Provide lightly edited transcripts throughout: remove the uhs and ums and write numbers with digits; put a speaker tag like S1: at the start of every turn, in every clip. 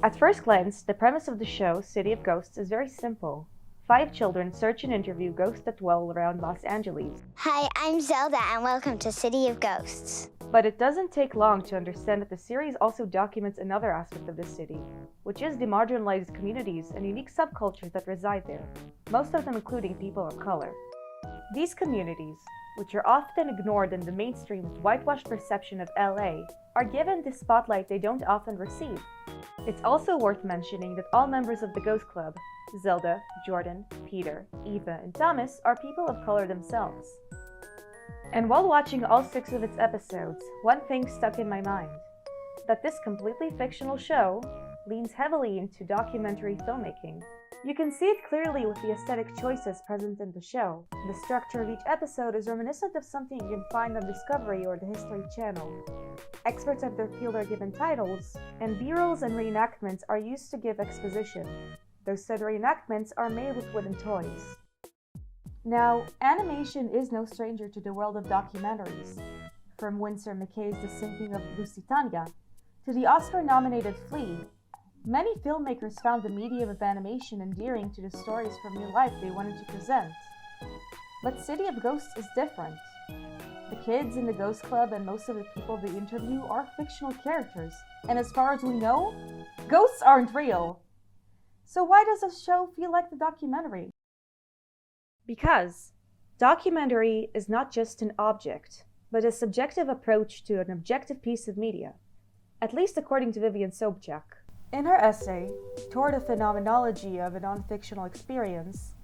S1: At first glance, the premise of the show, City of Ghosts, is very simple. 5 children search and interview ghosts that dwell around Los Angeles.
S2: Hi, I'm Zelda and welcome to City of Ghosts.
S1: But it doesn't take long to understand that the series also documents another aspect of the city, which is the marginalized communities and unique subcultures that reside there, most of them including people of color. These communities, which are often ignored in the mainstream whitewashed perception of LA, are given the spotlight they don't often receive. It's also worth mentioning that all members of the Ghost Club, Zelda, Jordan, Peter, Eva, and Thomas, are people of color themselves. And while watching all 6 of its episodes, one thing stuck in my mind: that this completely fictional show leans heavily into documentary filmmaking. You can see it clearly with the aesthetic choices present in the show. The structure of each episode is reminiscent of something you can find on Discovery or the History Channel. Experts of their field are given titles, and B-rolls and reenactments are used to give exposition. Those said reenactments are made with wooden toys. Now, animation is no stranger to the world of documentaries. From Winsor McKay's The Sinking of Lusitania to the Oscar-nominated Flea, many filmmakers found the medium of animation endearing to the stories from real life they wanted to present. But City of Ghosts is different. The kids in the Ghost Club and most of the people they interview are fictional characters, and as far as we know, ghosts aren't real. So why does the show feel like the documentary? Because documentary is not just an object, but a subjective approach to an objective piece of media, at least according to Vivian Sobchak. In her essay, Toward a Phenomenology of a Non-Fictional Experience,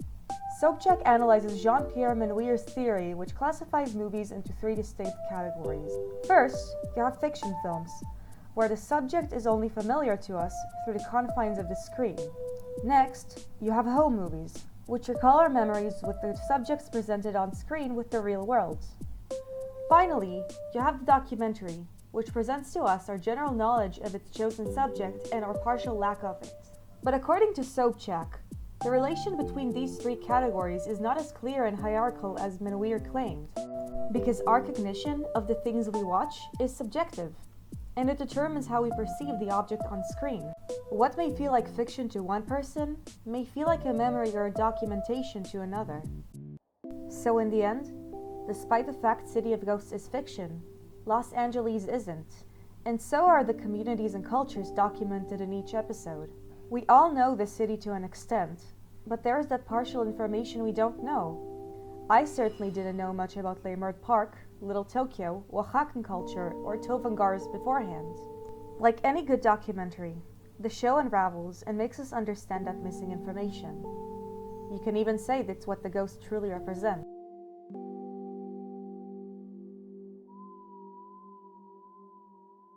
S1: Sobchak analyzes Jean-Pierre Menuir's theory, which classifies movies into 3 distinct categories. First, you have fiction films, where the subject is only familiar to us through the confines of the screen. Next, you have home movies, which recall our memories with the subjects presented on screen with the real world. Finally, you have the documentary, which presents to us our general knowledge of its chosen subject and our partial lack of it. But according to Sobchak, the relation between these 3 categories is not as clear and hierarchical as Menuir claimed, because our cognition of the things we watch is subjective, and it determines how we perceive the object on screen. What may feel like fiction to one person may feel like a memory or a documentation to another. So in the end, despite the fact City of Ghosts is fiction, Los Angeles isn't, and so are the communities and cultures documented in each episode. We all know the city to an extent, but there is that partial information we don't know. I certainly didn't know much about Leimert Park, Little Tokyo, Oaxacan culture, or Tovangaras beforehand. Like any good documentary, the show unravels and makes us understand that missing information. You can even say that's what the ghosts truly represent.